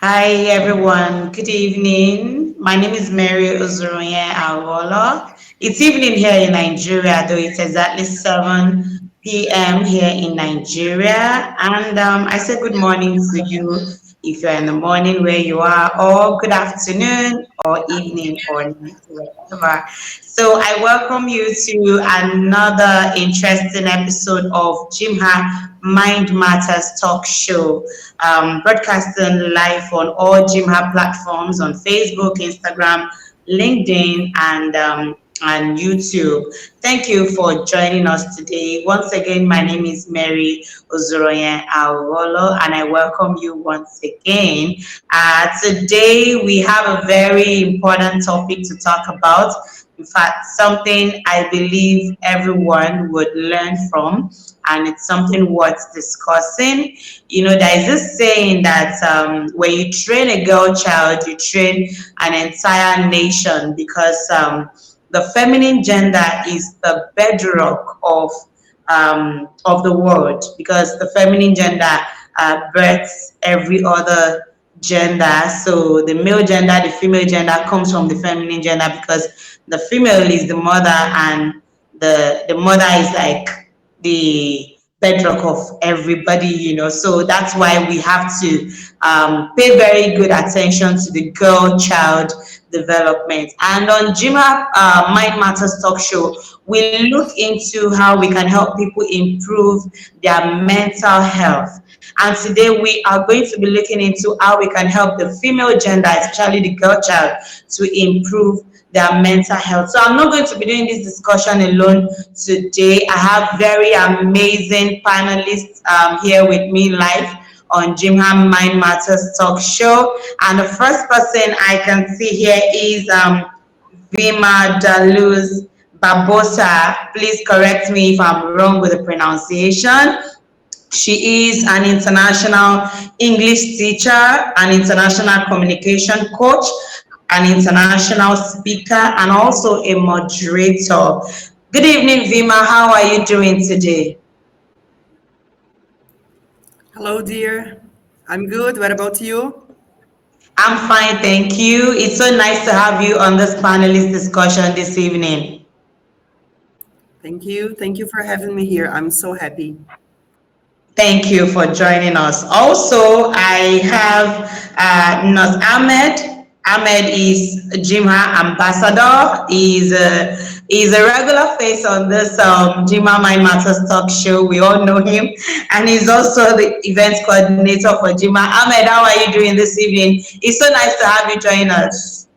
Hi everyone, good evening. My name is Mary Ozuruonye Agholor. It's evening here in Nigeria, though it's exactly 7 p.m. here in Nigeria. And I say good morning to you if you're in the morning where you are, or good afternoon, or evening, or night, wherever. So I welcome you to another interesting episode of GYMHA Mind Matters Talk Show, broadcasting live on all GYMHA platforms on Facebook, Instagram, LinkedIn, and YouTube. Thank you for joining us today. Once again, my name is Mary Ozuruonye Agholor, and I welcome you once again. Today, we have a very important topic to talk about. In fact, something I believe everyone would learn from, and it's something worth discussing. There is this saying that when you train a girl child, you train an entire nation because the feminine gender is the bedrock of the world, because the feminine gender births every other gender. So the male gender, the female gender comes from the feminine gender, because the female is the mother, and the mother is like the bedrock of everybody. So that's why we have to pay very good attention to the girl child development. And on GYMHA Mind Matters Talk Show, we look into how we can help people improve their mental health. And today we are going to be looking into how we can help the female gender, especially the girl child, to improve their mental health. So I'm not going to be doing this discussion alone today. I have very amazing panelists here with me live on GYMHA Mind Matters Talk Show. And the first person I can see here is Vima Daluz Barbosa. Please correct me if I'm wrong with the pronunciation. She is an international English teacher, an international communication coach, an international speaker, and also a moderator. Good evening, Vima. How are you doing today? Hello, dear. I'm good. What about you? I'm fine, thank you. It's so nice to have you on this panelist discussion this evening. Thank you. Thank you for having me here. I'm so happy. Thank you for joining us. Also, I have Naz Ahmed. Ahmed is GYMHA ambassador. He's a regular face on this GYMHA Mind Matters Talk Show. We all know him, and he's also the events coordinator for GYMHA. Ahmed, how are you doing this evening? It's so nice to have you join us.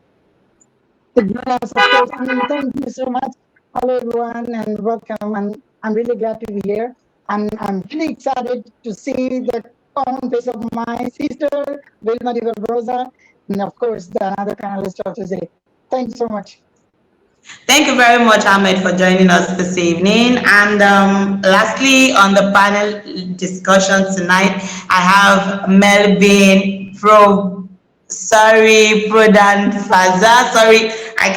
Yes, of course. Thank you so much. Hello, everyone, and welcome. And I'm really glad to be here. And I'm really excited to see the common face of my sister, Vilma Di Barbosa, and of course, the other panelists of today. Thank you so much. Thank you very much, Ahmed, for joining us this evening. And lastly, on the panel discussion tonight, I have Melvin Prodan Faza. Sorry, I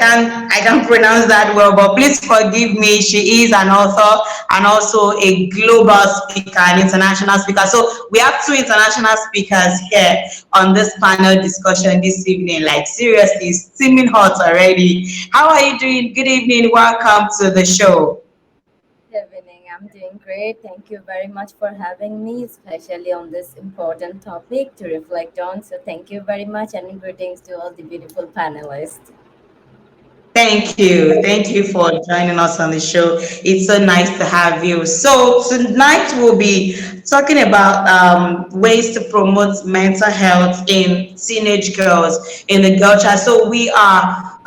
can't pronounce that well, but please forgive me. She is an author and also a global speaker, an international speaker. So we have two international speakers here on this panel discussion this evening. Like seriously, it's steaming hot already. How are you doing? Good evening. Welcome to the show. Good evening. I'm doing great. Thank you very much for having me, especially on this important topic to reflect on. So thank you very much, and greetings to all the beautiful panelists. Thank you. Thank you for joining us on the show. It's so nice to have you. So tonight we'll be talking about ways to promote mental health in teenage girls, in the girl child. So we are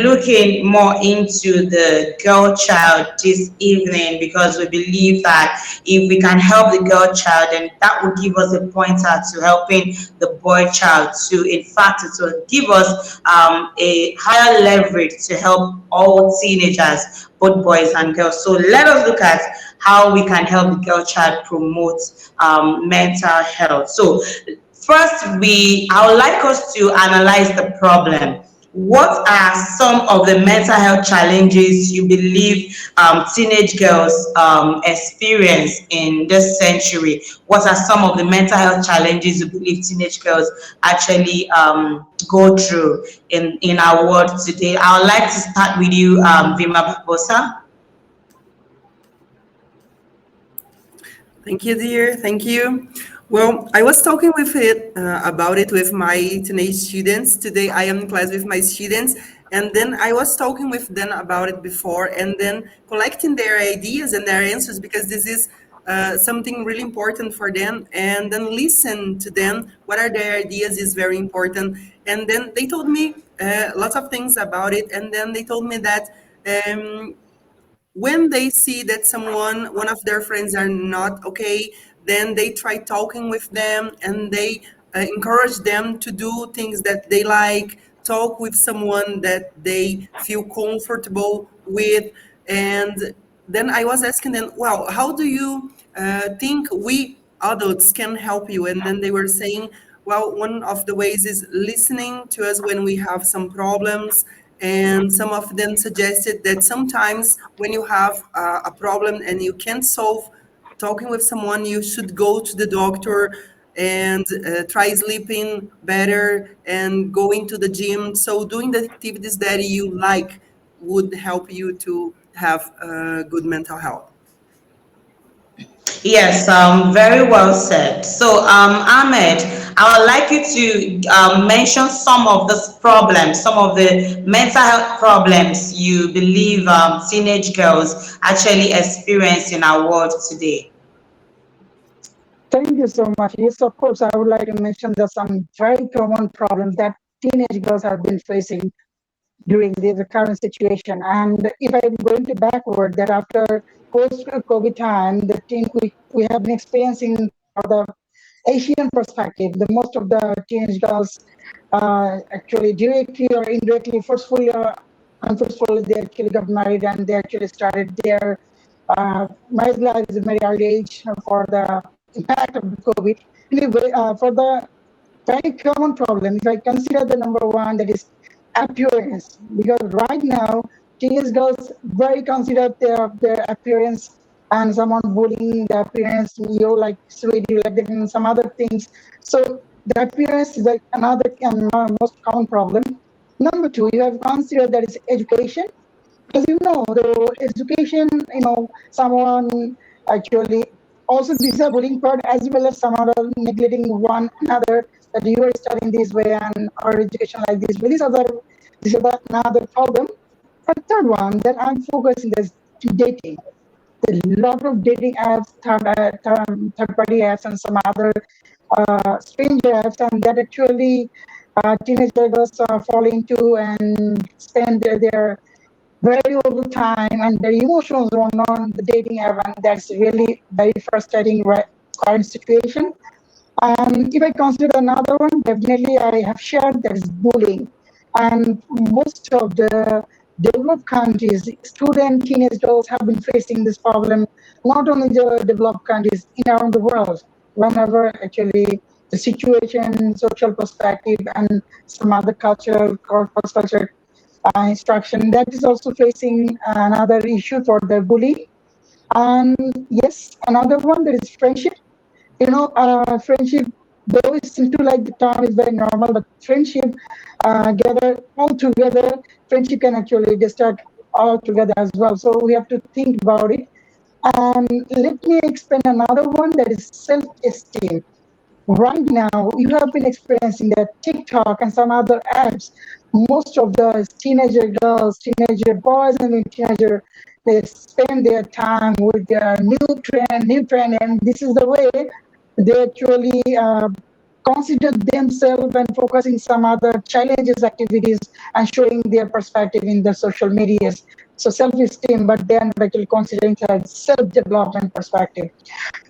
looking more into the girl child this evening, because we believe that if we can help the girl child, then that will give us a pointer to helping the boy child too. In fact, it will give us a higher leverage to help all teenagers, both boys and girls. So let us look at how we can help the girl child promote mental health. So first, I would like us to analyze the problem. what are some of the mental health challenges you believe teenage girls experience in this century? What are some of the mental health challenges you believe teenage girls actually go through in our world today? I would like to start with you, Vima Barbosa. Thank you, dear. Thank you. Well, I was talking about it with my teenage students. Today I am in class with my students, and then I was talking with them about it before, and then collecting their ideas and their answers, because this is something really important for them, and then listen to them. What are their ideas is very important. And then they told me lots of things about it, and then they told me that when they see that one of their friends are not okay, then they try talking with them, and they encourage them to do things that they like, talk with someone that they feel comfortable with. And then I was asking them, well, how do you think we adults can help you? And then they were saying, well, one of the ways is listening to us when we have some problems. And some of them suggested that sometimes when you have a problem and you can't solve talking with someone, you should go to the doctor and try sleeping better and going to the gym. So doing the activities that you like would help you to have good mental health. Yes, very well said. So, Ahmed, I would like you to mention some of the problems, some of the mental health problems you believe teenage girls actually experience in our world today. Thank you so much. Yes, of course, I would like to mention that some very common problems that teenage girls have been facing during the current situation. And if I'm going to backward, that after post-COVID time, we have been experiencing for the Asian perspective, the most of the teenage girls actually directly or indirectly, forcefully or unforcefully, they actually got married, and they actually started their marriage lives at a very early age for the impact of the COVID. Anyway, for the very common problem, if I consider the number one, that is appearance, because right now teenage girls very consider their appearance, and someone bullying the appearance, you like sweetie, like that, and some other things. So the appearance is like another most common problem. Number two, you have considered that is education, because the education, someone actually also this is a bullying part, as well as some other neglecting one another, that you are studying this way and our education like this way. These are another problem. And third one that I'm focusing is dating. A lot of dating apps, third-party apps, and some other stranger apps, and that actually teenage girls fall into and spend their very little time and their emotions on the dating app, and that's really very frustrating current situation. If I consider another one, definitely I have shared that is bullying. And most of the developed countries, student teenage girls have been facing this problem, not only the developed countries, in around the world, whenever actually the situation, social perspective, and some other culture, cross culture instruction, that is also facing another issue for the bully. And yes, another one, that is friendship. Friendship, though it seems to like the term is very normal, but friendship gather all together, friendship can actually distract all together as well. So we have to think about it. And let me explain another one, that is self-esteem. Right now, you have been experiencing that TikTok and some other apps. Most of the teenager girls, teenager boys, and teenager, they spend their time with their new trend, and this is the way they actually consider themselves and focusing some other challenges, activities, and showing their perspective in the social medias. So self-esteem, but they are not actually considering self-development perspective.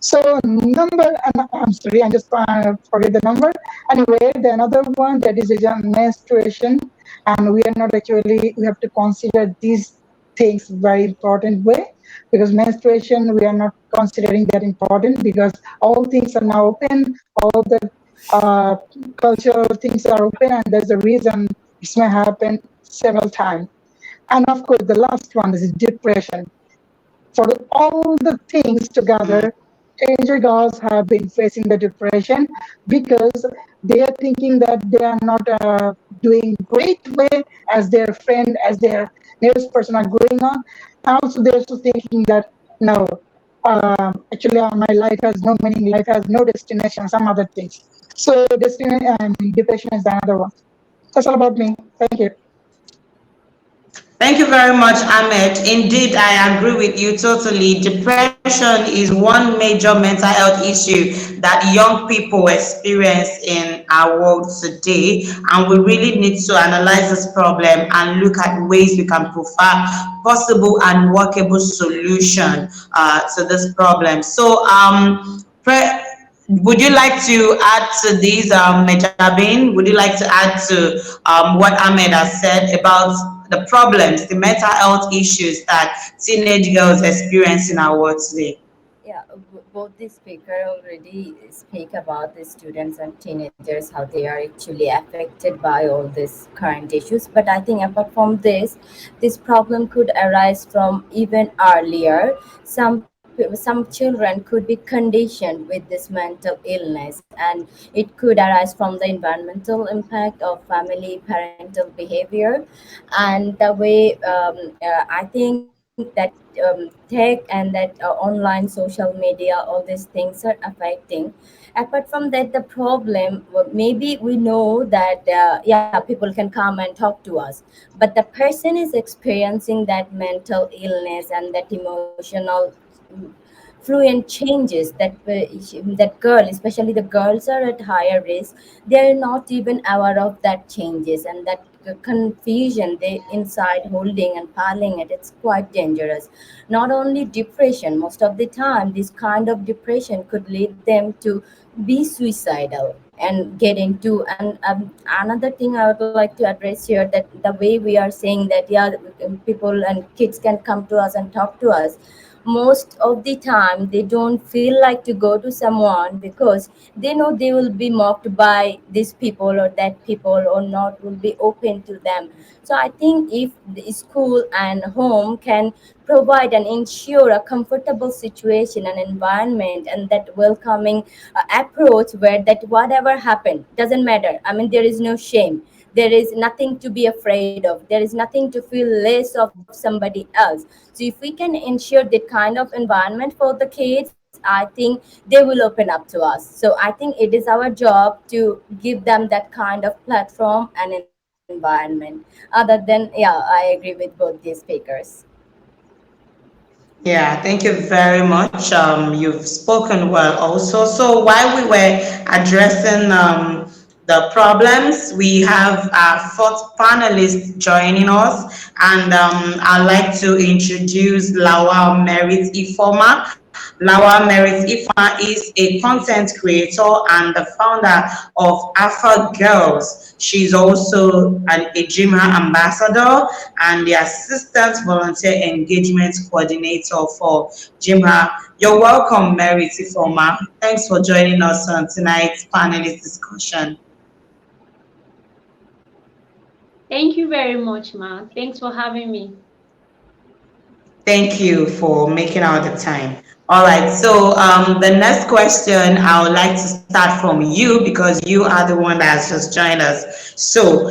So I'm sorry, I just forget the number. Anyway, the another one, that is menstruation, and we are not actually, we have to consider these things very important way, because menstruation, we are not considering that important, because all things are now open, all the cultural things are open, and there's a reason It may happen several times. And of course, the last one is depression. For all the things together, teenager girls have been facing the depression because they are thinking that they are not doing great way as their friend, as their nearest person are going on. Also, they're also thinking that no, actually, my life has no meaning, life has no destination, some other things. So, depression is another one. That's all about me. Thank you. Thank you very much, Ahmed. Indeed, I agree with you totally. Depression is one major mental health issue that young people experience in our world today, and we really need to analyze this problem and look at ways we can provide possible and workable solution to this problem. So, would you like to add to these, Mejabin? Would you like to add to what Ahmed has said about the problems, the mental health issues that teenage girls experience in our world today? Yeah, both the speaker already speak about the students and teenagers, how they are actually affected by all these current issues. But I think apart from this problem could arise from even earlier. Some children could be conditioned with this mental illness, and it could arise from the environmental impact of family parental behavior, and the way I think that tech and that online social media, all these things are affecting. Apart from that, the problem, well, maybe we know that yeah, people can come and talk to us, but the person is experiencing that mental illness and that emotional fluent changes that girl, especially the girls, are at higher risk. They are not even aware of that changes, and that confusion they inside holding and piling it, it's quite dangerous. Not only depression, most of the time this kind of depression could lead them to be suicidal and get into. And another thing I would like to address here, that the way we are saying that, yeah, people and kids can come to us and talk to us, most of the time they don't feel like to go to someone because they know they will be mocked by these people or that people, or not will be open to them. So I think if the school and home can provide and ensure a comfortable situation and environment and that welcoming approach, where that whatever happened doesn't matter, I mean there is no shame, there is nothing to be afraid of, there is nothing to feel less of somebody else. So if we can ensure that kind of environment for the kids, I think they will open up to us. So I think it is our job to give them that kind of platform and environment. Other than, yeah, I agree with both these speakers. Yeah, thank you very much. You've spoken well also. So while we were addressing the problems, we have our fourth panelist joining us, and I'd like to introduce Lawa Merit Ifoma. Lawa Merit Ifoma is a content creator and the founder of Alpha Girls. She's also a GYMHA ambassador and the assistant volunteer engagement coordinator for GYMHA. You're welcome, Merit Ifoma. Thanks for joining us on tonight's panelist discussion. Thank you very much, Ma. Thanks for having me. Thank you for making out the time. All right, so the next question I would like to start from you because you are the one that has just joined us. So,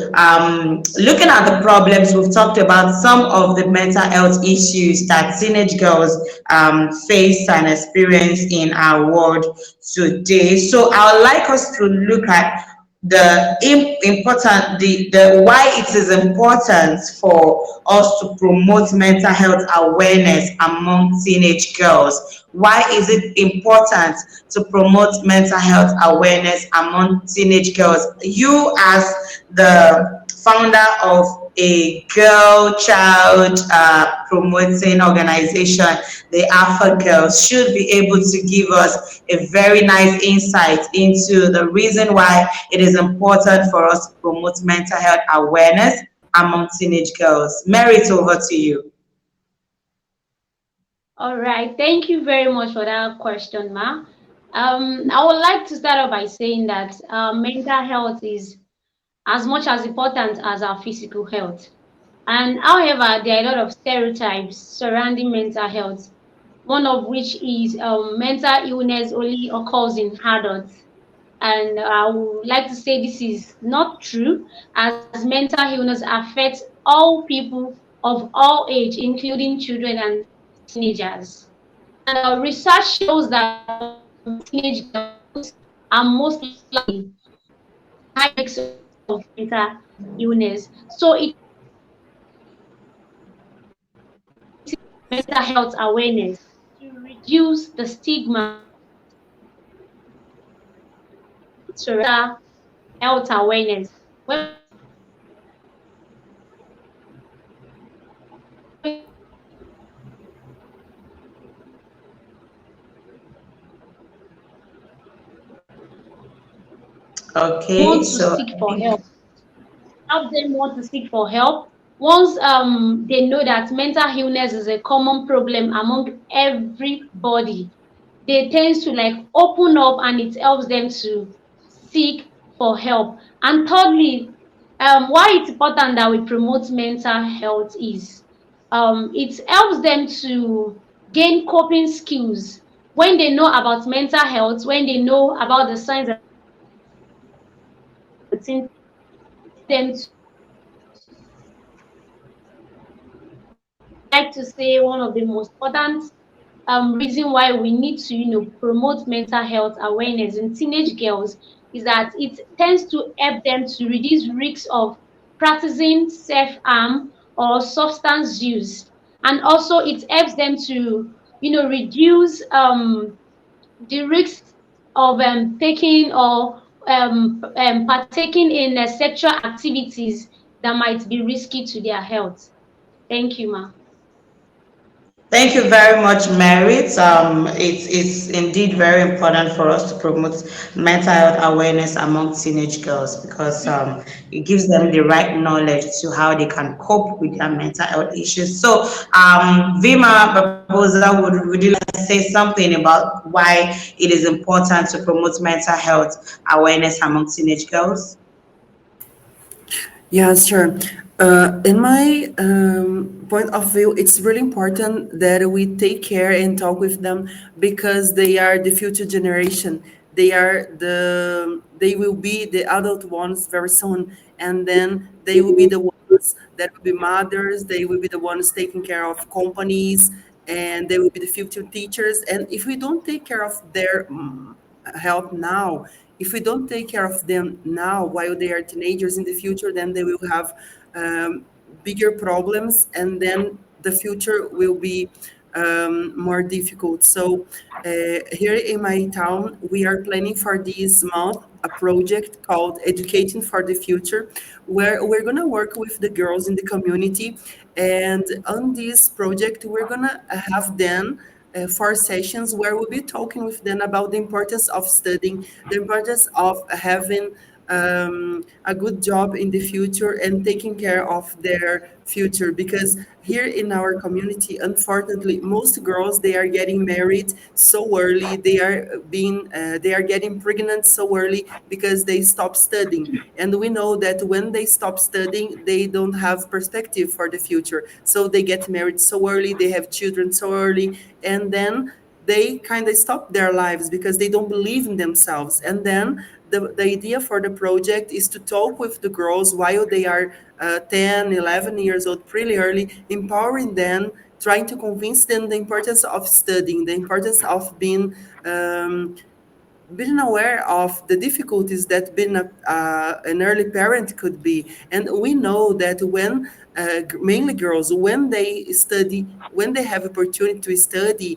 looking at the problems, we've talked about some of the mental health issues that teenage girls face and experience in our world today. So, I would like us to look at the why it is important for us to promote mental health awareness among teenage girls. Why is it important to promote mental health awareness among teenage girls? You, as the founder of a girl child promoting organization, the Alpha Girls, should be able to give us a very nice insight into the reason why it is important for us to promote mental health awareness among teenage girls. Merit, over to you. All right. Thank you very much for that question, Ma. I would like to start off by saying that mental health is as much as important as our physical health. And however, there are a lot of stereotypes surrounding mental health, one of which is mental illness only occurs in adults. And I would like to say this is not true, as mental illness affects all people of all age, including children and teenagers. And research shows that teenage girls are most likely high risk of mental illness. So it is mental health awareness to reduce the stigma surrounding health awareness. When Okay, want to so seek for help, help them want to seek for help. Once they know that mental illness is a common problem among everybody, they tend to like open up and it helps them to seek for help. And thirdly, why it's important that we promote mental health is it helps them to gain coping skills. When they know about mental health, when they know about the signs and symptoms, them to, like to say one of the most important reason why we need to promote mental health awareness in teenage girls is that it tends to help them to reduce risks of practicing self-harm or substance use, and also it helps them to reduce the risks of taking or partaking in sexual activities that might be risky to their health. Thank you, ma. thank you very much, Merit. It's indeed very important for us to promote mental health awareness among teenage girls because it gives them the right knowledge to how they can cope with their mental health issues. So, Vima Barbosa, would you like to say something about why it is important to promote mental health awareness among teenage girls? Yeah, sure. In my point of view, it's really important that we take care and talk with them because they are the future generation. They will be the adult ones very soon, and then they will be the ones that will be mothers. They will be the ones taking care of companies, and they will be the future teachers. And if we don't take care of their health now, if we don't take care of them now while they are teenagers in the future, then they will have um, bigger problems, and then the future will be more difficult. So here in my town, we are planning for this month a project called Educating for the Future, where we're going to work with the girls in the community. And on this project, we're going to have them 4 sessions where we'll be talking with them about the importance of studying, the importance of having a good job in the future and taking care of their future. Because here in our community, unfortunately, most girls, they are getting married so early. They are getting pregnant so early because they stop studying. And we know that when they stop studying, they don't have perspective for the future. So they get married so early, they have children so early, and then they kind of stop their lives because they don't believe in themselves. And then the idea for the project is to talk with the girls while they are 10, 11 years old, pretty early, empowering them, trying to convince them the importance of studying, the importance of um, being aware of the difficulties that being an early parent could be. And we know that when mainly girls, when they study, when they have opportunity to study,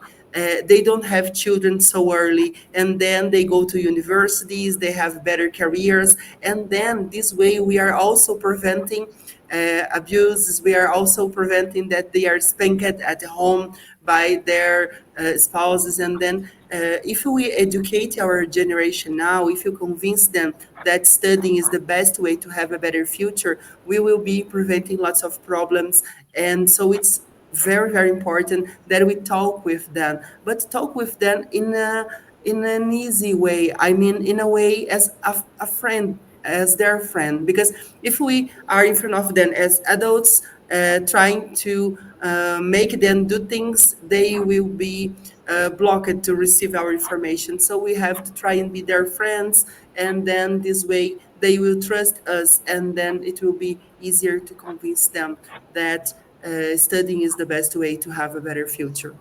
they don't have children so early, and then they go to universities, they have better careers, and then this way we are also preventing abuses. We are also preventing that they are spanked at home by their spouses. And then if we educate our generation now, if you convince them that studying is the best way to have a better future, we will be preventing lots of problems. And so it's very, very important that we talk with them, but talk with them in an easy way. I mean, in a way as a friend, as their friend. Because if we are in front of them as adults, trying to make them do things, they will be blocked to receive our information. So we have to try and be their friends, and then this way they will trust us, and then it will be easier to convince them that studying is the best way to have a better future.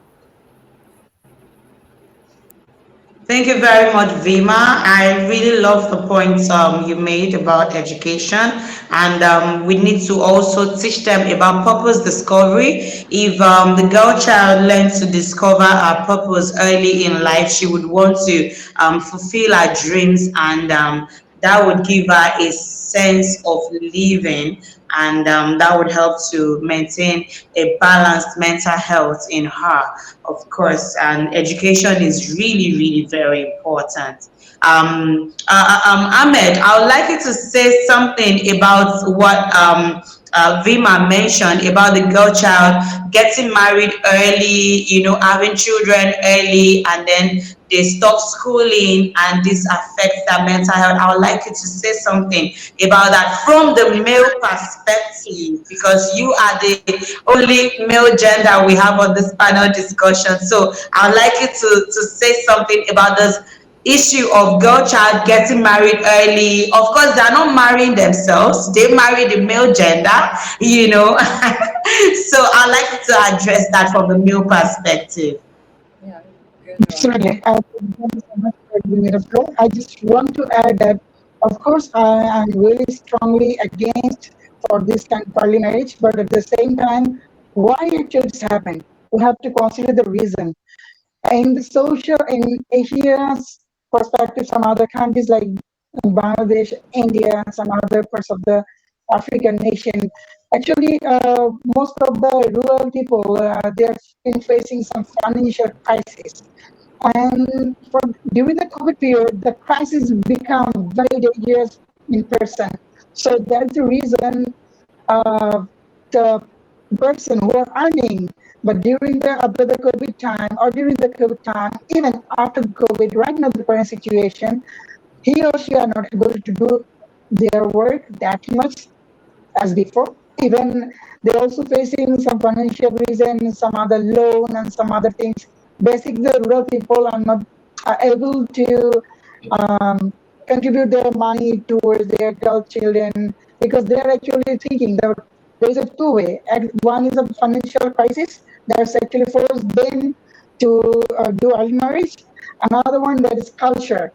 Thank you very much, Vima. I really love the points you made about education, and we need to also teach them about purpose discovery. If the girl child learns to discover her purpose early in life, she would want to fulfill her dreams, and that would give her a sense of living, and that would help to maintain a balanced mental health in her, of course. And education is really, really very important. Ahmed, I would like you to say something about what Vima mentioned about the girl child getting married early, having children early, and then they stop schooling, and this affects their mental health. I would like you to say something about that from the male perspective, because you are the only male gender we have on this panel discussion. So I would like you to say something about this issue of girl child getting married early. Of course, they're not marrying themselves, they marry the male gender. So I'd like you to address that from the male perspective. Yeah, good one. Certainly. Thank you so much for giving it a go. I just want to add that, of course, I am really strongly against for this kind of early marriage, but at the same time, why actually this happened? We have to consider the reason. In the social, in Asia's perspective, some other countries like Bangladesh, India, some other parts of the African nation, actually, most of the rural people, they've been facing some financial crisis. And during the COVID period, the crisis become very dangerous in person. So that's the reason the person who are earning, but during the after the COVID time or during the COVID time, even after the COVID, right now the current situation, he or she are not able to do their work that much as before. Even they're also facing some financial reasons, some other loan and some other things. Basically, the rural people are not able to um, contribute their money towards their girl children because they're actually thinking that there is a two-way. One is a financial crisis that's actually forced them to do early marriage. Another one that is culture.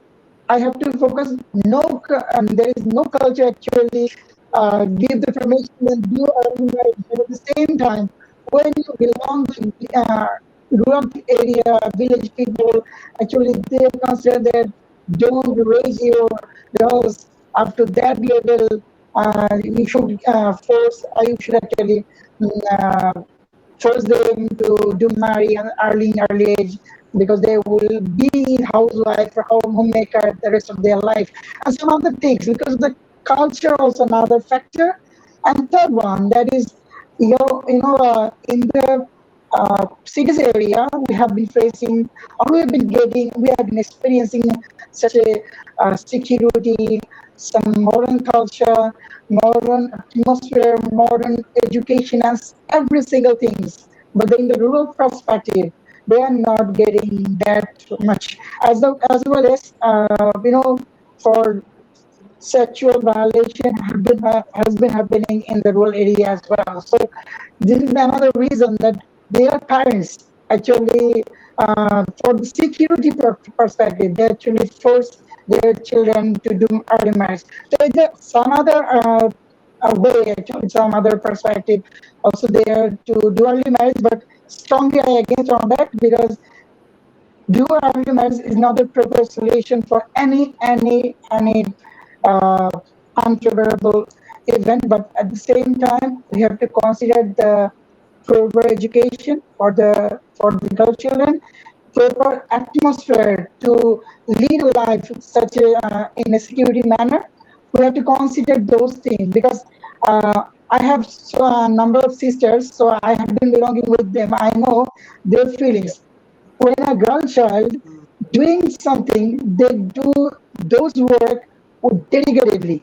I have to focus. There is no culture actually give the permission and do early marriage. But at the same time, when you belong to rural area, village people, actually they consider that don't raise your girls up to that level. You should you should actually uh, force them to do marry an early age because they will be housewife or homemaker the rest of their life and some other things because the culture also another factor. And third one that is in the cities area we have been facing or we have been experiencing such a security, some modern culture, modern atmosphere, modern education, and every single things. But in the rural perspective, they are not getting that much. As well as for sexual violation has been happening in the rural area as well. So this is another reason that their parents actually, for the security perspective, they actually force their children to do early marriage. So it's some other way, actually, some other perspective also there to do early marriage, but strongly I against on that because dual early marriage is not a proper solution for any uh, unfavorable event. But at the same time, we have to consider the proper education for the girl children, proper atmosphere to lead a life such in a security manner. We have to consider those things because I have a number of sisters, so I have been belonging with them. I know their feelings when a girl child doing something, they do those work dedicatedly.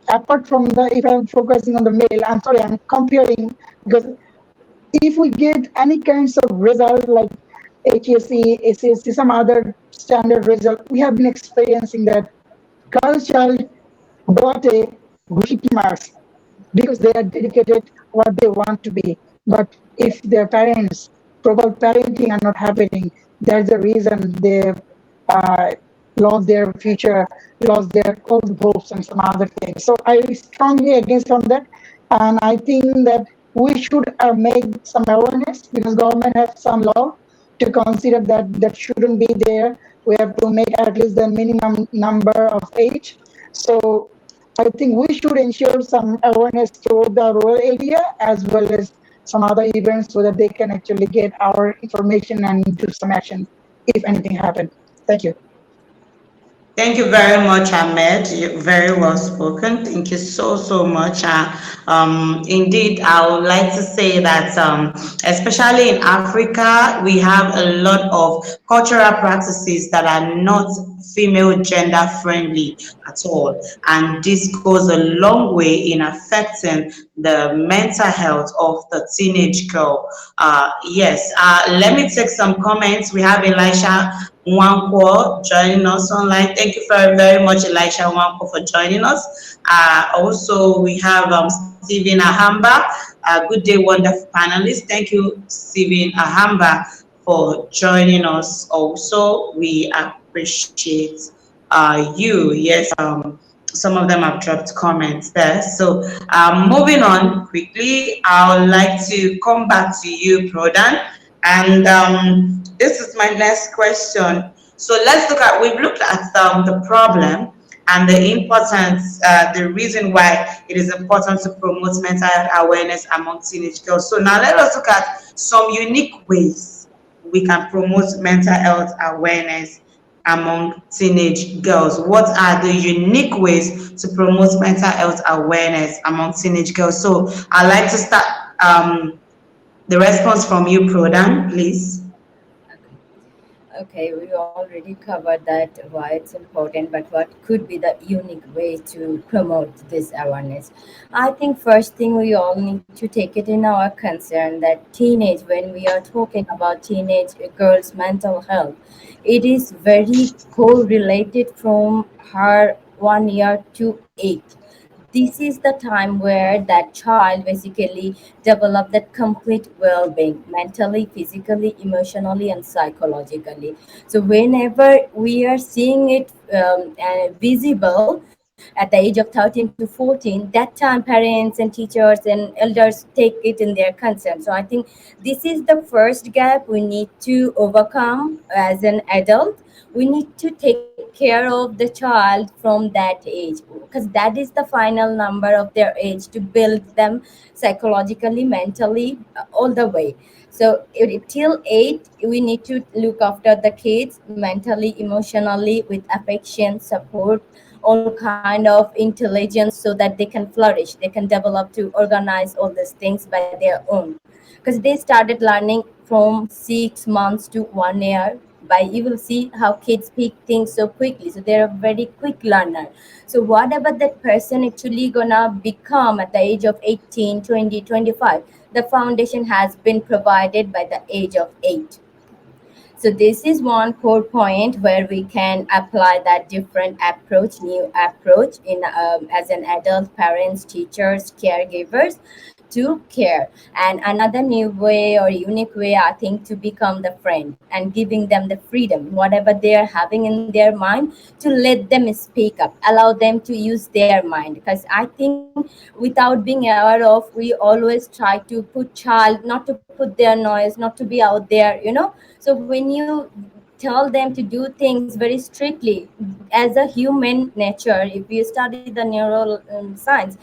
apart from the, if I'm focusing on the male, I'm sorry, I'm comparing, because if we get any kinds of result like HSC, SSC, some other standard result, we have been experiencing that girl child got a great marks because they are dedicated what they want to be. But if their parents, proper parenting are not happening, that's the reason they uh, lost their future, lost their old hopes and some other things. So I strongly against on that, and I think that we should make some awareness, because government has some law to consider that that shouldn't be there. We have to make at least the minimum number of age. So I think we should ensure some awareness throughout the rural area as well as some other events so that they can actually get our information and do some action if anything happened. Thank you. Thank you very much, Ahmed. Very well spoken. Thank you so, so much. Indeed, I would like to say that, especially in Africa, we have a lot of cultural practices that are not female gender friendly at all. And this goes a long way in affecting the mental health of the teenage girl. Yes, let me take some comments. We have Elisha Nwankwo joining us online. Thank you very, very much, Elisha Nwankwo, for joining us. Also, we have Stephen Ahamba. Good day, wonderful panelists. Thank you, Stephen Ahamba, for joining us. Also, we appreciate you. Yes, some of them have dropped comments there. So, moving on quickly, I would like to come back to you, Prodan. And this is my next question. So let's look at, we've looked at the problem and the importance, the reason why it is important to promote mental health awareness among teenage girls. So now let us look at some unique ways we can promote mental health awareness among teenage girls. What are the unique ways to promote mental health awareness among teenage girls? So I'd like to start the response from you, Prodan, please. Okay, we already covered that why it's important, but what could be the unique way to promote this awareness? I think first thing we all need to take it in our concern that teenage, when we are talking about teenage girls' mental health, it is very correlated from her 1 year to 8. This is the time where that child basically develop that complete well-being mentally, physically, emotionally, and psychologically. So whenever we are seeing it visible at the age of 13 to 14, that time parents and teachers and elders take it in their concern. So I think this is the first gap we need to overcome as an adult. We need to take care of the child from that age, because that is the final number of their age to build them psychologically, mentally, all the way. So till 8 we need to look after the kids mentally, emotionally, with affection, support, all kind of intelligence, so that they can flourish, they can develop to organize all these things by their own, because they started learning from 6 months to 1 year. By you will see how kids pick things so quickly, so they're a very quick learner. So whatever that person actually gonna become at the age of 18, 20, 25, the foundation has been provided by the age of 8. So this is one core point where we can apply that different approach, new approach in as an adult, parents, teachers, caregivers, to care. And another new way or unique way, I think, to become the friend and giving them the freedom, whatever they are having in their mind, to let them speak up, allow them to use their mind. Because I think without being aware of, we always try to put child not to put their noise, not to be out there. So when you tell them to do things very strictly, as a human nature, if you study the neural science,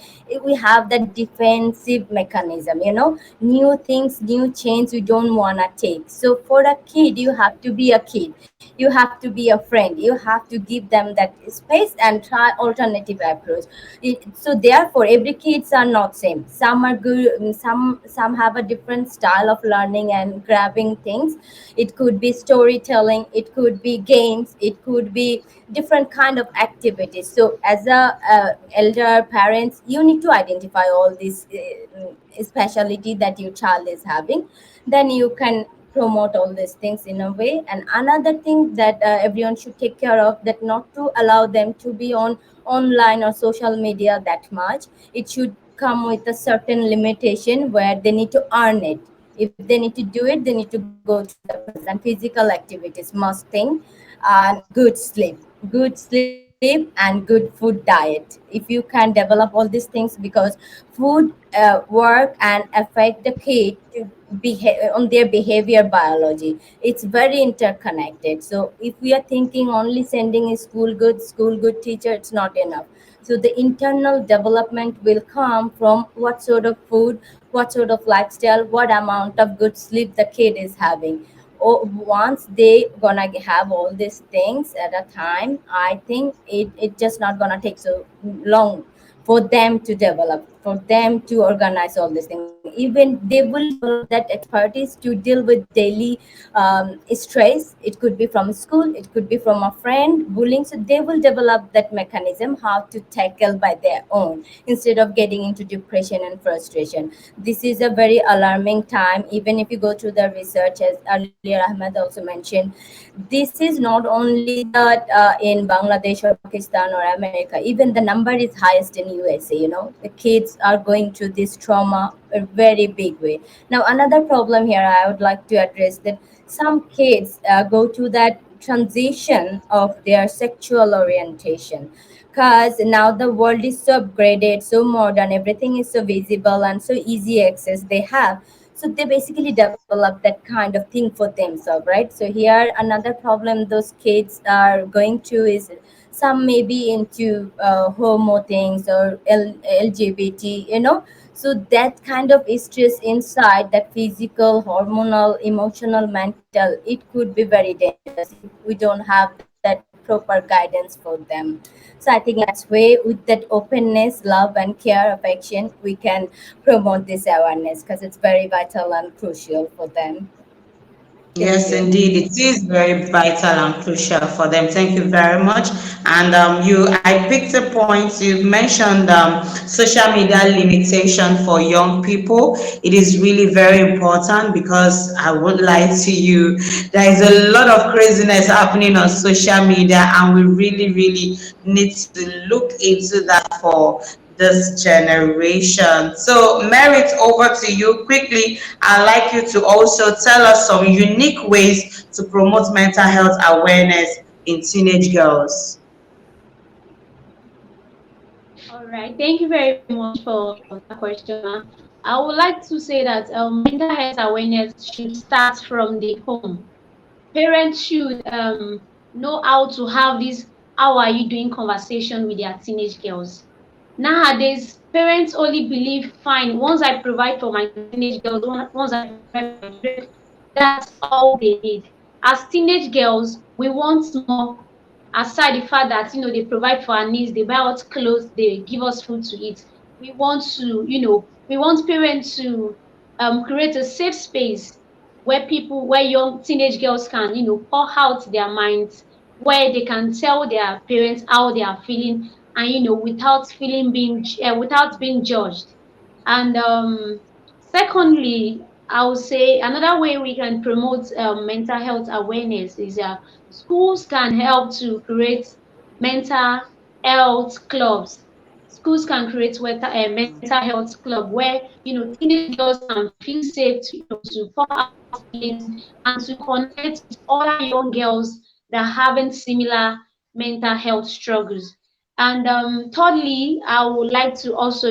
we have that defensive mechanism. New things, new change we don't want to take. So for a kid, you have to be a kid, you have to be a friend, you have to give them that space and try alternative approach. So therefore every kids are not same. Some are good, some have a different style of learning and grabbing things. It could be storytelling, storytelling, it could be games, it could be different kind of activities. So as a elder parents, you need to identify all these specialty that your child is having, then you can promote all these things in a way. And another thing that everyone should take care of, that not to allow them to be on online or social media that much. It should come with a certain limitation where they need to earn it. If they need to do it, they need to go through the process. And physical activities must thing, and good sleep and good food diet. If you can develop all these things, because food work and affect the kid to on their behavior biology. It's very interconnected. So if we are thinking only sending a school good teacher, it's not enough. So the internal development will come from what sort of food, what sort of lifestyle, what amount of good sleep the kid is having. Once they gonna have all these things at a time, I think it just not gonna take so long for them to develop, for them to organize all these things. Even they will develop that expertise to deal with daily stress. It could be from school, it could be from a friend bullying. So they will develop that mechanism how to tackle by their own, instead of getting into depression and frustration. This is a very alarming time. Even if you go through the research, as earlier Ahmed also mentioned, this is not only that in Bangladesh or Pakistan or America. Even the number is highest in USA. The kids are going through this trauma a very big way. Now another problem here I would like to address, that some kids go to that transition of their sexual orientation, because now the world is so upgraded, so modern, everything is so visible and so easy access they have. So they basically develop that kind of thing for themselves, right? So here another problem those kids are going through is, some may be into homo things or LGBT, so that kind of stress inside, that physical, hormonal, emotional, mental, it could be very dangerous if we don't have that proper guidance for them. So I think that's way, with that openness, love and care, affection, we can promote this awareness, because it's very vital and crucial for them. Thank Yes, you. indeed, it is very vital and crucial for them. Thank you very much. And I picked a point. You mentioned social media limitation for young people. It is really very important because I won't lie to you, there is a lot of craziness happening on social media, and we really, really need to look into that for this generation. So, Merit, over to you quickly. I'd like you to also tell us some unique ways to promote mental health awareness in teenage girls. All right, thank you very much for that question, Ma. I would like to say that mental health awareness should start from the home. Parents should know how to have this "how are you doing" conversation with their teenage girls. Nowadays, parents only believe, fine, once I provide for my teenage girls, once I provide for my children, that's all they need. As teenage girls, we want more. Aside the fact that they provide for our needs, they buy us clothes, they give us food to eat. We want parents to create a safe space where young teenage girls can pour out their minds, where they can tell their parents how they are feeling, and without being judged. And secondly, I would say another way we can promote mental health awareness is schools can help to create mental health clubs. Schools can create mental health club where teenage girls can feel safe to to pour out feelings and to connect with other young girls that are having similar mental health struggles. And thirdly, I would like to also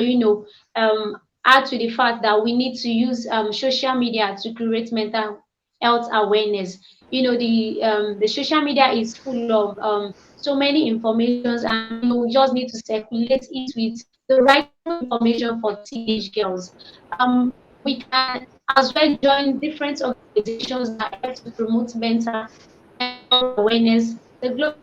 add to the fact that we need to use social media to create mental health awareness. The social media is full of so many informations, and we just need to circulate it with the right information for teenage girls. We can as well join different organizations that help to promote mental health awareness. The Global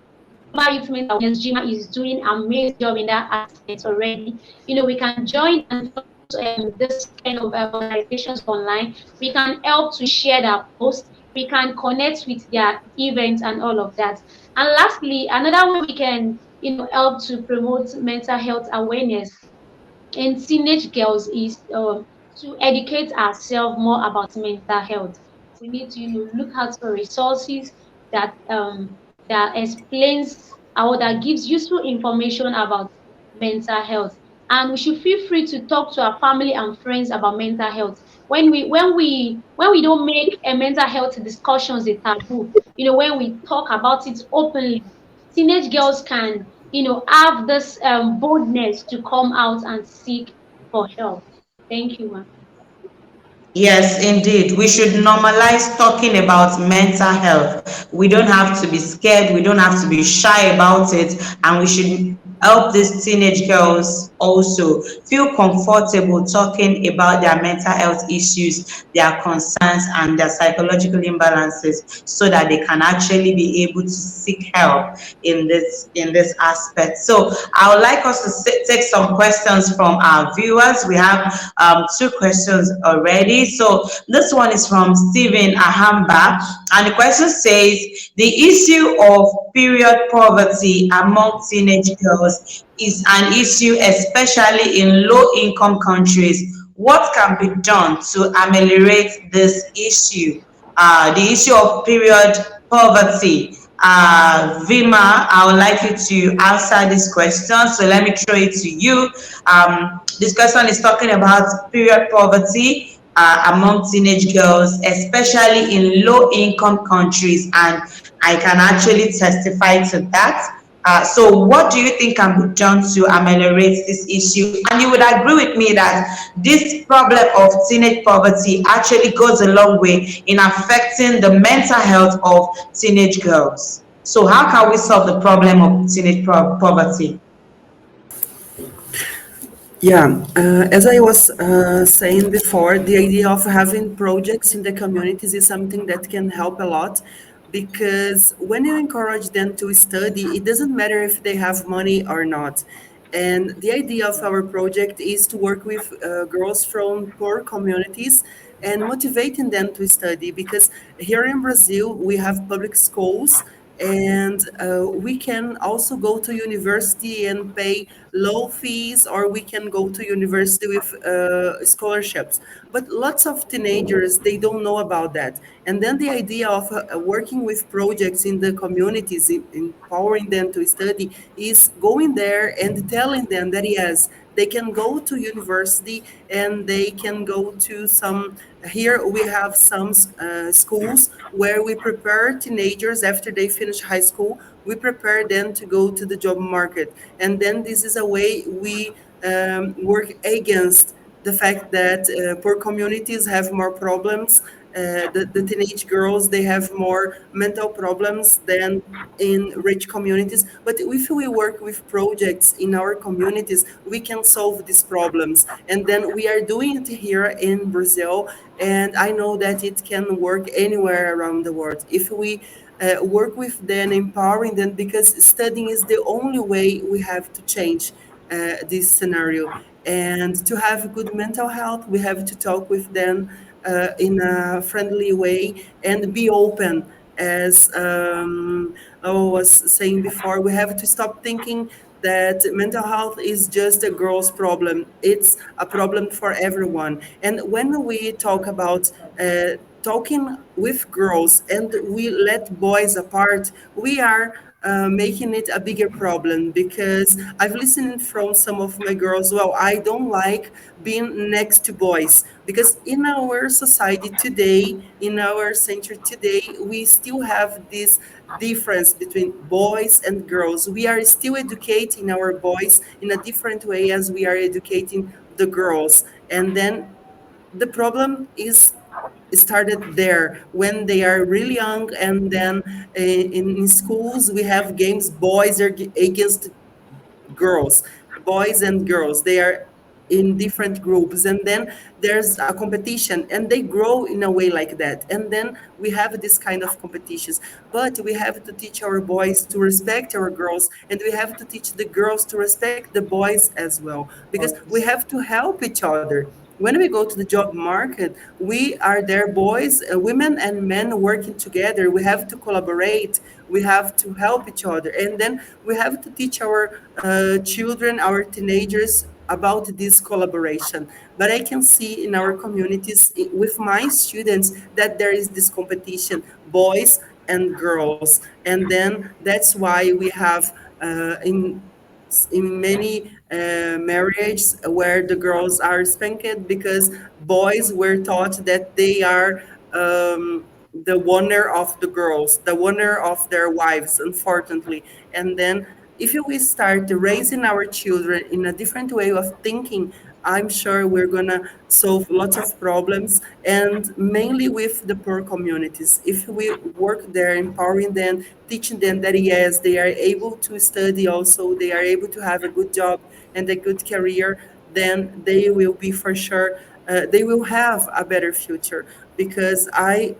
Youth Mental Awareness, GYMHA, is doing an amazing job in that aspect already. We can join and follow this kind of organizations online. We can help to share their posts. we can connect with their events and all of that. And lastly, another way we can, help to promote mental health awareness in teenage girls is to educate ourselves more about mental health. We need to, look out for resources that that explains or that gives useful information about mental health. And we should feel free to talk to our family and friends about mental health. When we don't make a mental health discussions a taboo, when we talk about it openly, teenage girls can, have this boldness to come out and seek for help. Thank you, ma'am. Yes, indeed. We should normalize talking about mental health. We don't have to be scared. We don't have to be shy about it. And we should help these teenage girls also feel comfortable talking about their mental health issues, their concerns, and their psychological imbalances so that they can actually be able to seek help in this aspect. So I would like us to take some questions from our viewers. We have two questions already. So this one is from Stephen Ahamba, and the question says the issue of period poverty among teenage girls is an issue especially in low-income countries. What can be done to ameliorate this issue? The issue of period poverty. Vima, I would like you to answer this question. So let me throw it to you. This question is talking about period poverty among teenage girls, especially in low-income countries, and I can actually testify to that. So what do you think can be done to ameliorate this issue? And you would agree with me that this problem of teenage poverty actually goes a long way in affecting the mental health of teenage girls. So how can we solve the problem of teenage poverty? Yeah, as I was saying before, the idea of having projects in the communities is something that can help a lot because when you encourage them to study, it doesn't matter if they have money or not. And the idea of our project is to work with girls from poor communities and motivating them to study because here in Brazil, we have public schools and we can also go to university and pay low fees, or we can go to university with scholarships. But lots of teenagers, they don't know about that. And then the idea of working with projects in the communities, empowering them to study, is going there and telling them that yes, they can go to university and they can go to some. Here we have some schools where we prepare teenagers after they finish high school. We prepare them to go to the job market, and then this is a way we work against the fact that poor communities have more problems. The teenage girls, they have more mental problems than in rich communities. But if we work with projects in our communities, we can solve these problems. And then we are doing it here in Brazil, and I know that it can work anywhere around the world. If we work with them, empowering them, because studying is the only way we have to change this scenario. And to have good mental health, we have to talk with them in a friendly way and be open. As I was saying before, we have to stop thinking that mental health is just a girl's problem. It's a problem for everyone. And when we talk about talking with girls and we let boys apart, we are making it a bigger problem because I've listened from some of my girls, well, I don't like being next to boys because in our society today, in our century today, we still have this difference between boys and girls. We are still educating our boys in a different way as we are educating the girls. And then the problem is started there when they are really young, and then in schools we have games, boys are against girls, boys and girls, they are in different groups, and then there's a competition and they grow in a way like that, and then we have this kind of competitions. But we have to teach our boys to respect our girls, and we have to teach the girls to respect the boys as well, because we have to help each other. when we go to the job market, we are there, boys, women, and men working together. We have to collaborate. We have to help each other, and then we have to teach our children, our teenagers about this collaboration. But I can see in our communities with my students that there is this competition, boys and girls, and then that's why we have in many marriages where the girls are spanked because boys were taught that they are the wonder of the girls, the wonder of their wives, unfortunately. And then if we start raising our children in a different way of thinking, I'm sure we're gonna solve lots of problems, and mainly with the poor communities. If we work there, empowering them, teaching them that yes, they are able to study also, they are able to have a good job and a good career, then they will be for sure, they will have a better future. Because I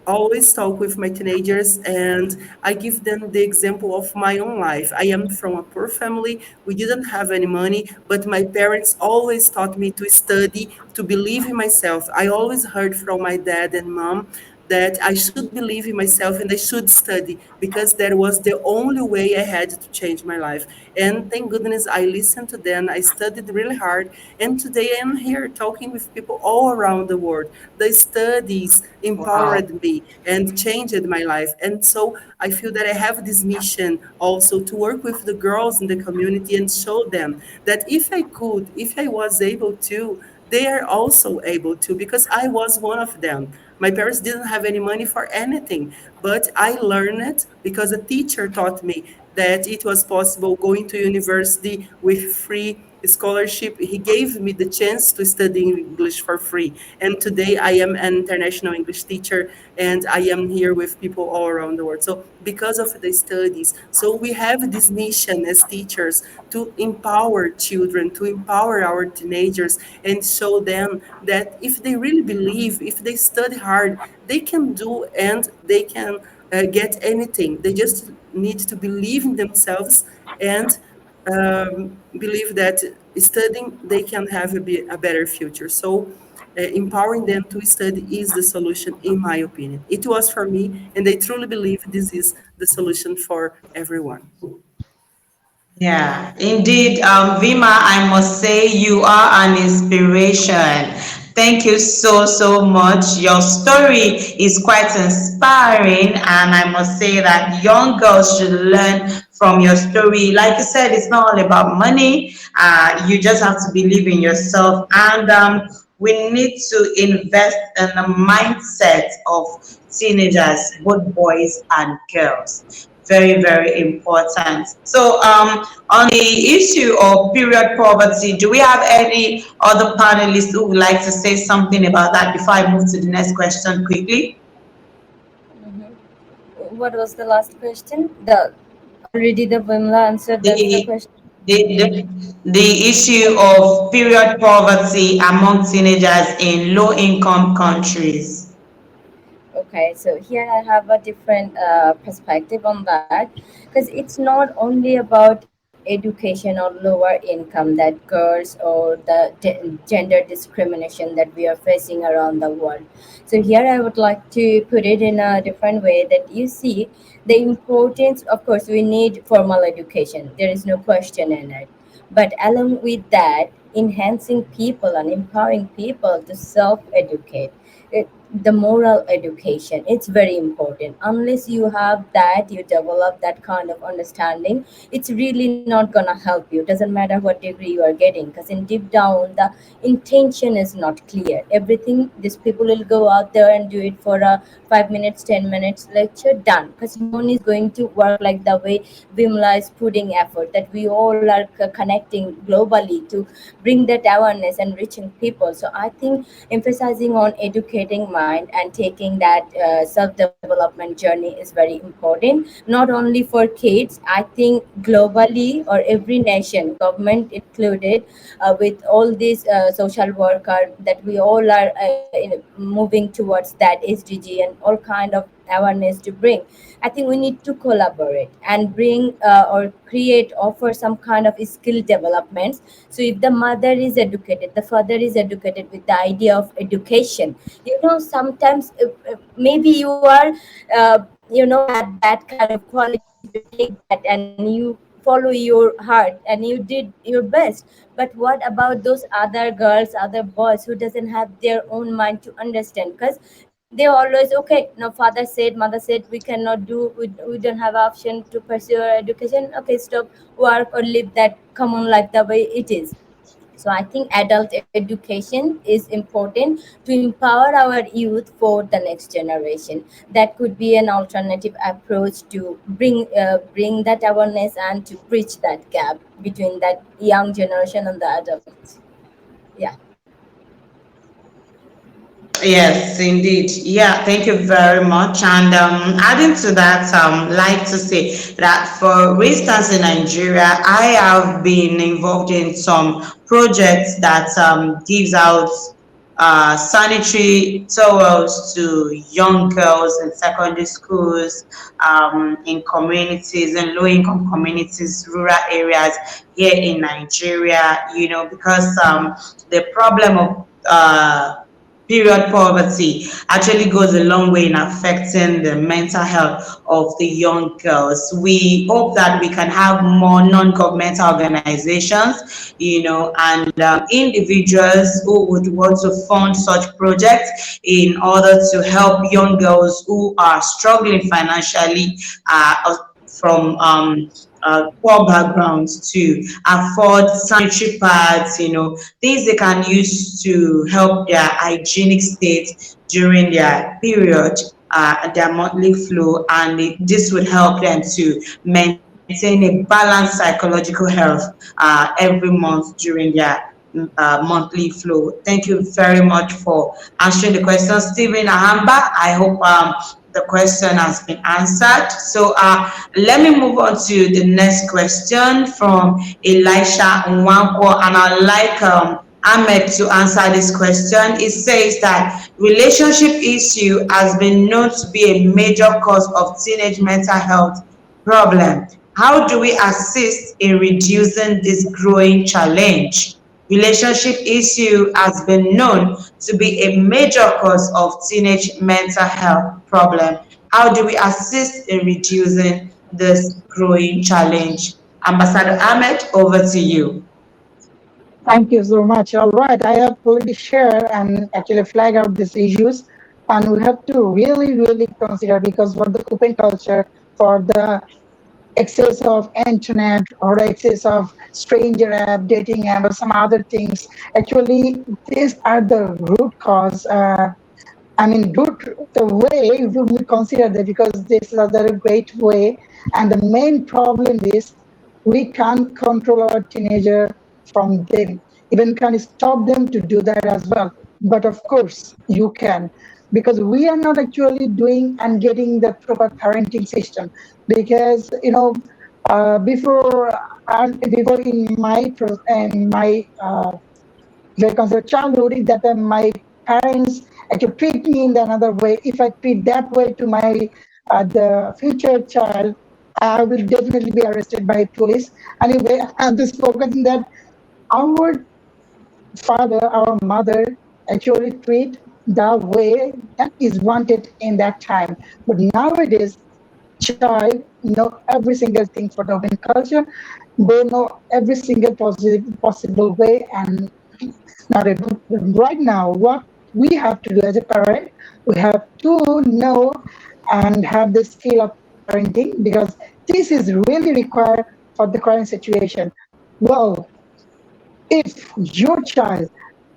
always talk with my teenagers and I give them the example of my own life. I am from a poor family. We didn't have any money, but my parents always taught me to study, to believe in myself. I always heard from my dad and mom that I should believe in myself and I should study because that was the only way I had to change my life. And thank goodness I listened to them. I studied really hard. And today I am here talking with people all around the world. The studies Wow. empowered me and changed my life. And so I feel that I have this mission also to work with the girls in the community and show them that if I could, if I was able to, they are also able to because I was one of them. My parents didn't have any money for anything, but I learned it because a teacher taught me that it was possible going to university with free scholarship. He gave me the chance to study English for free. And today I am an international English teacher and I am here with people all around the world. So because of the studies, so we have this mission as teachers to empower children, to empower our teenagers and show them that if they really believe, if they study hard, they can do and they can get anything. They just need to believe in themselves and believe that studying they can have a better future. So empowering them to study is the solution, in my opinion. It was for me, and I truly believe this is the solution for everyone. Yeah, indeed, Vima, I must say you are an inspiration. Thank you so much. Your story is quite inspiring, and I must say that young girls should learn from your story. Like you said, it's not all about money. You just have to believe in yourself, and we need to invest in the mindset of teenagers, both boys and girls. Very important. So on the issue of period poverty, do we have any other panelists who would like to say something about that before I move to the next question quickly? What was the last question? The already the Vimla answered. That's the The, question. the issue of period poverty among teenagers in low income countries. Okay, so here I have a different perspective on that because it's not only about education or lower income that girls or the gender discrimination that we are facing around the world. So here I would like to put it in a different way that you see the importance. Of course, we need formal education. There is no question in it. But along with that, enhancing people and empowering people to self-educate, the moral education, it's very important. Unless you have that, you develop that kind of understanding, it's really not gonna help you. Doesn't matter what degree you are getting, because in deep down the intention is not clear. Everything, these people will go out there and do it for a 5 minutes 10 minutes lecture, done, because no one is going to work like the way Vimla is putting effort, that we all are connecting globally to bring that awareness and reaching people. So I think emphasizing on educating mind and taking that self-development journey is very important, not only for kids. I think globally, or every nation, government included, with all these social worker, that we all are moving towards that SDG and all kind of awareness to bring. I think we need to collaborate and bring or create, offer some kind of skill developments. So if the mother is educated, the father is educated with the idea of education, sometimes maybe you are had that kind of quality to take that, and you follow your heart and you did your best. But what about those other girls, other boys who doesn't have their own mind to understand? Because they always, okay, no, father said, mother said, we cannot do, we don't have option to pursue our education, okay, stop, work or live that common life the way it is. So I think adult education is important to empower our youth for the next generation. That could be an alternative approach to bring that awareness and to bridge that gap between that young generation and the adults. Yeah. Yes, indeed. Yeah, thank you very much. And adding to that, like to say that for instance in Nigeria, I have been involved in some projects that gives out sanitary towels to young girls in secondary schools, in communities, in low-income communities, rural areas here in Nigeria. Because the problem of period poverty actually goes a long way in affecting the mental health of the young girls. We hope that we can have more non-governmental organizations, and individuals who would want to fund such projects in order to help young girls who are struggling financially, from poor backgrounds, to afford sanitary pads, things they can use to help their hygienic state during their period, their monthly flow, and this would help them to maintain a balanced psychological health every month during their monthly flow. Thank you very much for answering the question, Stephen Ahamba. I hope the question has been answered. So let me move on to the next question from Elisha Nwankwo, and I'd like Ahmed to answer this question. It says that relationship issue has been known to be a major cause of teenage mental health problem. How do we assist in reducing this growing challenge? Relationship issue has been known to be a major cause of teenage mental health problem. How do we assist in reducing this growing challenge? Ambassador Ahmed, over to you. Thank you so much. All right, I have already shared and actually flag out these issues, and we have to really, really consider, because for the open culture, for the excess of internet or excess of stranger app, dating app, or some other things, actually, these are the root cause. Root the way we consider that, because this is a great way, and the main problem is we can't control our teenager from them. Even can stop them to do that as well. But of course, you can, because we are not actually doing and getting the proper parenting system. Because before before in my very consider childhood, is that my parents actually treat me in another way. If I treat that way to my the future child, I will definitely be arrested by police. Anyway, I'm just focusing that our father, our mother actually treat the way that is wanted in that time. But nowadays, child know every single thing for the open culture. They know every single possible way, and not able. Right now, what we have to do as a parent, we have to know and have the skill of parenting, because this is really required for the current situation. Well, if your child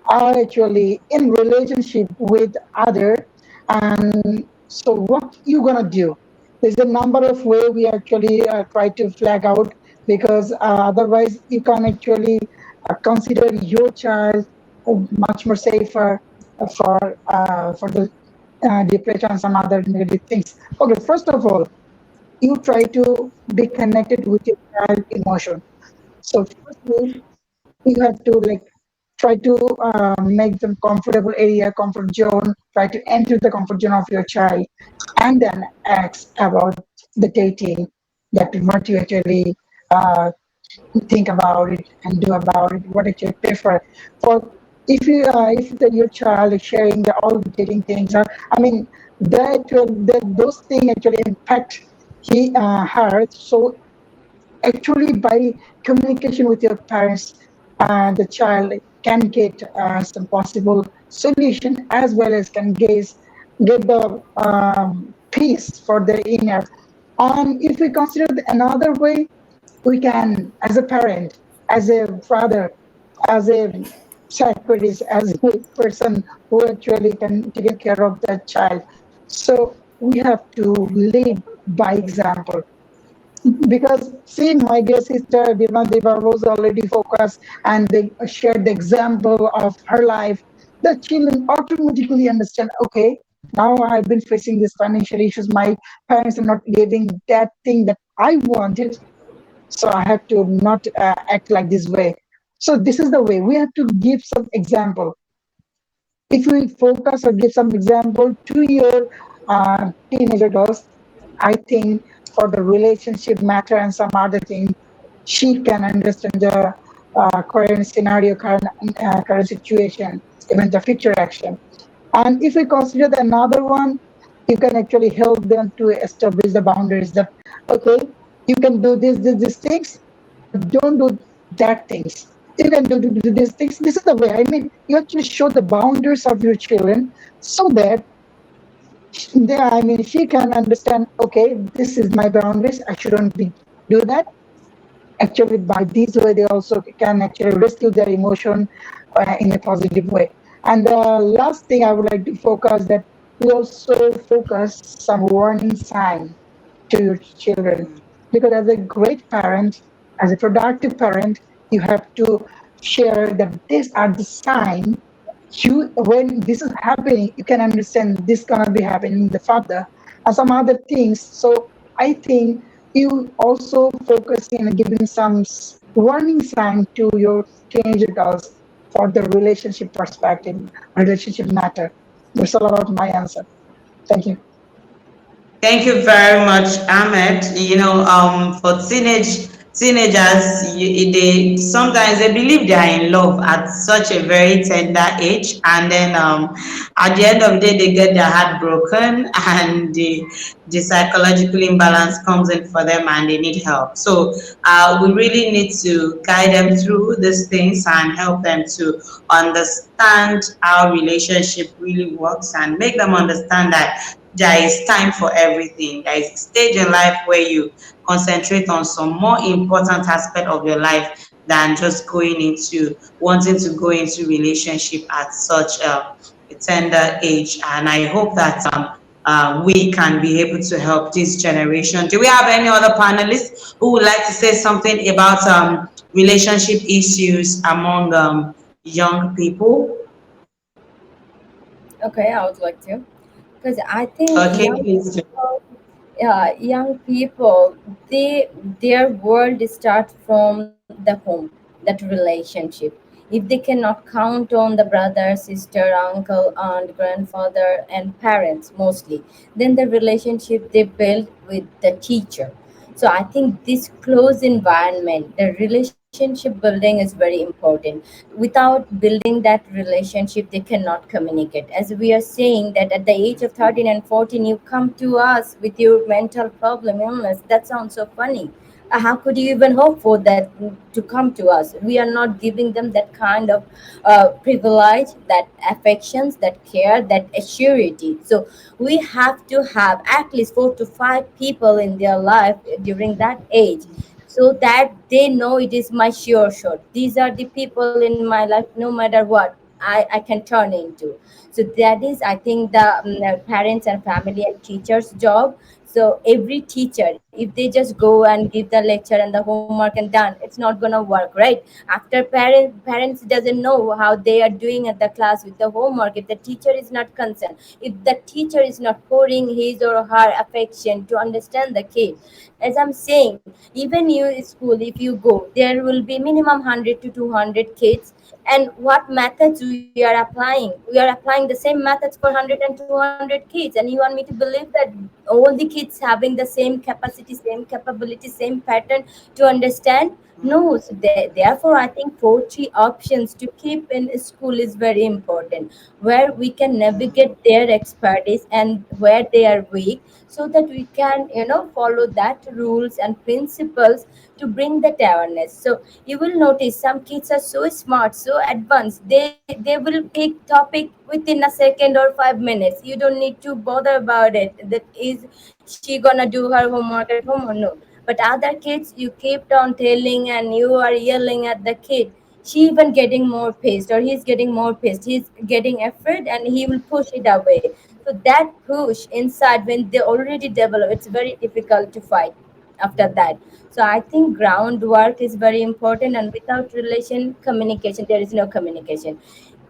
are actually in relationship with other, and so what you gonna do? There's a number of way we actually try to flag out, because otherwise you can actually consider your child much more safer for the depression and some other negative things. Okay, first of all, you try to be connected with your child emotion. So firstly, you have to try to make them comfortable area, comfort zone, try to enter the comfort zone of your child, and then ask about the dating, that what you actually think about it and do about it, what actually prefer. For if your child is sharing all the dating things, I mean, those things actually impact her. So actually, by communication with your parents, the child can get some possible solution, as well as can get the peace for the inner. If we consider another way, we can, as a parent, as a father, as a psychologist, as a person who actually can take care of the child. So we have to lead by example. Because see, my dear sister Bima Deva was already focused and they shared the example of her life. The children automatically understand, okay, now I've been facing these financial issues. My parents are not giving that thing that I wanted. So I have to not act like this way. So this is the way we have to give some example. If we focus or give some example to your teenager girls, I think for the relationship matter and some other thing, she can understand the current scenario, current situation, even the future action. And if we consider another one, you can actually help them to establish the boundaries that, okay, you can do these things, but don't do that things. You can do these things. This is the way. I mean, you actually show the boundaries of your children so that I mean, she can understand, okay, this is my boundaries. I shouldn't be do that. Actually, by this way, they also can actually rescue their emotion in a positive way. And the last thing I would like to focus that we also focus some warning sign to your children, because as a great parent, as a productive parent, you have to share that these are the sign. You, when this is happening, you can understand this gonna be happening in the father and some other things. So I think you also focus in giving some warning sign to your teenage girls for the relationship perspective, relationship matter. There's a lot of my answer. Thank you. Thank you very much, Ahmed. For teenagers, they sometimes they believe they are in love at such a very tender age, and then at the end of the day, they get their heart broken, and the psychological imbalance comes in for them, and they need help. So we really need to guide them through these things and help them to understand how relationship really works, and make them understand that there is time for everything. There is a stage in life where you concentrate on some more important aspect of your life than just going into wanting to go into relationship at such a tender age. And I hope that we can be able to help this generation. Do we have any other panelists who would like to say something about relationship issues among young people? Okay, I would like to, because I think Okay, please do. young people, their world starts from the home, that relationship. If they cannot count on the brother, sister, uncle, aunt, grandfather, and parents mostly, then the relationship they build with the teacher. So I think this close environment, the relationship building is very important. Without building that relationship, they cannot communicate. As we are saying that at the age of 13 and 14, you come to us with your mental problem, illness. That sounds so funny. How could you even hope for that to come to us? We are not giving them that kind of privilege, that affections, that care, that assurity. So we have to have at least 4 to 5 people in their life during that age, so that they know it is my sure shot. These are the people in my life, no matter what I can turn into. So that is, I think, the parents and family and teachers job. So every teacher, if they just go and give the lecture and the homework and done, it's not gonna work, right? After parents doesn't know how they are doing at the class with the homework, if the teacher is not concerned, if the teacher is not pouring his or her affection to understand the kid. As I'm saying, even you school, if you go, there will be minimum 100 to 200 kids, And what methods we are applying? We are applying the same methods for 100 and 200 kids, and you want me to believe that all the kids having the same capacity, same capability, same pattern to understand? No. So therefore I think 4 3 options to keep in school is very important, where we can navigate their expertise and where they are weak, so that we can follow that rules and principles to bring that awareness. So you will notice some kids are so smart, so advanced, they will pick topic within a second or 5 minutes. You don't need to bother about it, that is she gonna do her homework at home or no. But other kids, you keep on telling and you are yelling at the kid, she even getting more pissed, or he's getting more pissed, he's getting afraid, and he will push it away. So that push inside, when they already develop, it's very difficult to fight after that. So I think groundwork is very important, and without relation communication, there is no communication.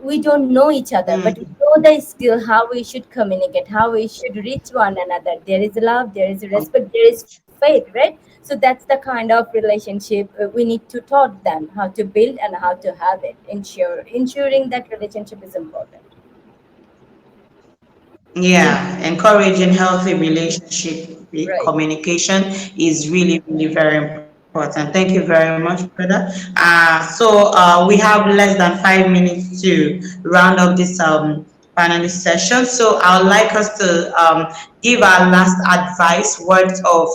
We don't know each other, but we Mm. know the skill how we should communicate, how we should reach one another. There is love, there is respect, there is faith, right? So that's the kind of relationship we need to taught them how to build and how to have it. Ensuring that relationship is important. Yeah, encouraging healthy relationship Right. communication is really, really very important. Thank you very much, brother. So we have less than 5 minutes to round up this panelist session. So I would like us to give our last advice, words of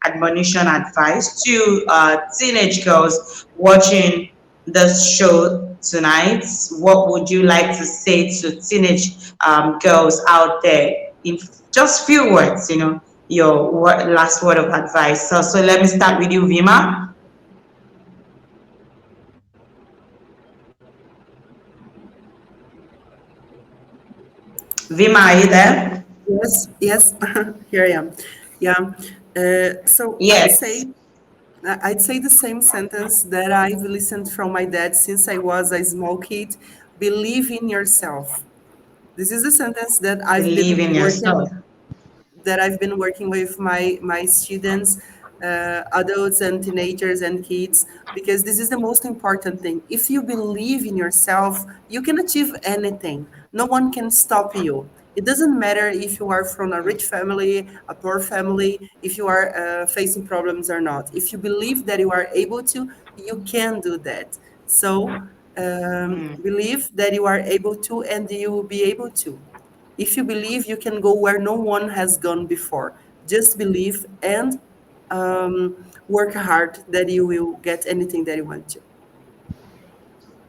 admonition advice to teenage girls watching this show tonight. What would you like to say to teenage girls out there in just few words? Your last word of advice. So let me start with you, Vima. Vima, are you there? Yes, yes, here I am. Yeah. So Yes. I'd say the same sentence that I've listened from my dad since I was a small kid. Believe in yourself. This is the sentence Believe in yourself. that I've been working with my students, adults and teenagers and kids, because this is the most important thing. If you believe in yourself, you can achieve anything. No one can stop you. It doesn't matter if you are from a rich family, a poor family, if you are facing problems or not. If you believe that you are able to, you can do that. So believe that you are able to, and you will be able to. If you believe, you can go where no one has gone before. Just believe and work hard that you will get anything that you want to.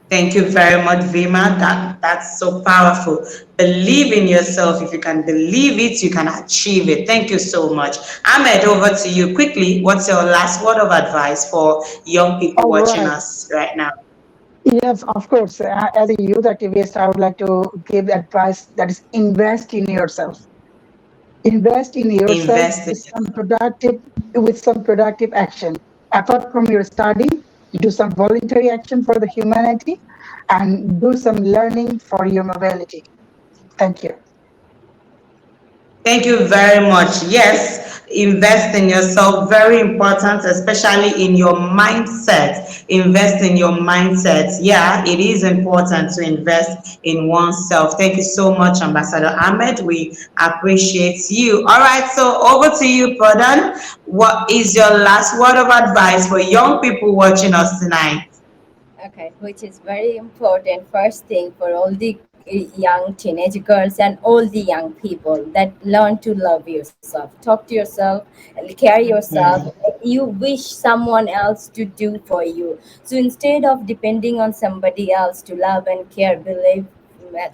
Thank you very much, Vima. That's so powerful. Believe in yourself. If you can believe it, you can achieve it. Thank you so much. Ahmed, over to you quickly. What's your last word of advice for young people All watching right. us right now? Yes, of course. As a youth activist, I would like to give advice that is invest in yourself. Invest in yourself Invest in with some productive action. Apart from your study, do some voluntary action for the humanity and do some learning for your mobility. Thank you. Thank you very much. Yes, invest in yourself. Very important, especially in your mindset. Invest in your mindset. Yeah, it is important to invest in oneself. Thank you so much, Ambassador Ahmed. We appreciate you. All right, so over to you, Pradhan. What is your last word of advice for young people watching us tonight? Okay, which is very important. First thing for all the young teenage girls and all the young people, that learn to love yourself, talk to yourself, and care yourself. Hmm. You wish someone else to do for you. So instead of depending on somebody else to love and care, believe,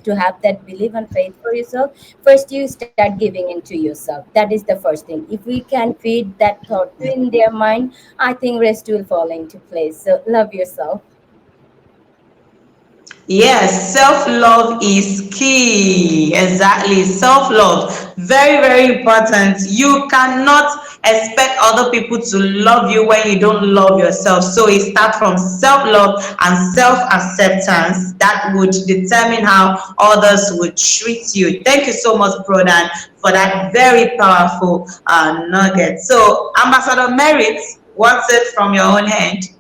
to have that belief and faith for yourself, first you start giving into yourself. That is the first thing. If we can feed that thought in their mind, I think rest will fall into place. So love yourself. Yes, self-love is key. Exactly. Self-love. Very, very important. You cannot expect other people to love you when you don't love yourself. So it starts from self-love and self-acceptance that would determine how others would treat you. Thank you so much, Prodan, for that very powerful nugget. So, Ambassador Merit, what's it from your own hand?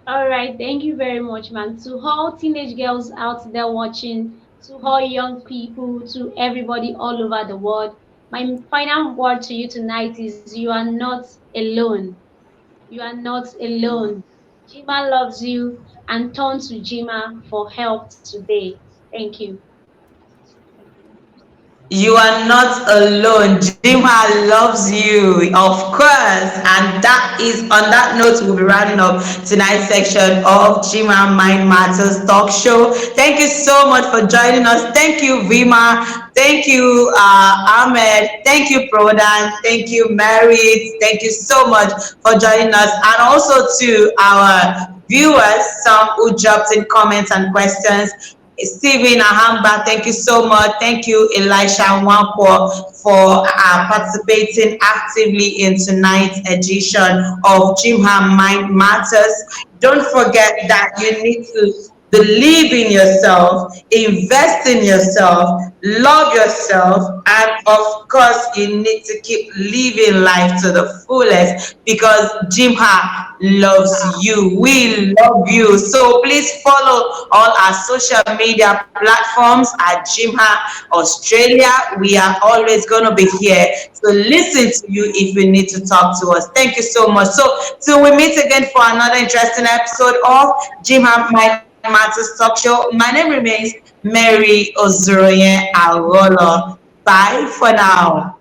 All right, thank you very much, man. To all teenage girls out there watching, to all young people, to everybody all over the world, my final word to you tonight is you are not alone. You are not alone. GYMHA loves you and turn to GYMHA for help today. Thank you. You are not alone. GYMHA loves you, of course. And that is on that note, we'll be rounding up tonight's section of GYMHA Mind Matters Talk Show. Thank you so much for joining us. Thank you, Vima. Thank you, Ahmed. Thank you, Prodan. Thank you, Merit. Thank you so much for joining us. And also to our viewers, some who dropped in comments and questions. Stephen Ahamba, thank you so much. Thank you, Elisha Wankwo, for participating actively in tonight's edition of GYMHA Mind Matters. Don't forget that you need to believe in yourself, invest in yourself, love yourself, and of course, you need to keep living life to the fullest because GYMHA loves you. We love you. So please follow all our social media platforms at GYMHA Australia. We are always going to be here to listen to you if you need to talk to us. Thank you so much. So till we meet again for another interesting episode of GYMHA Mind Matters Talk Show, my name remains Mary Ozuruonye Agholor. Bye for now.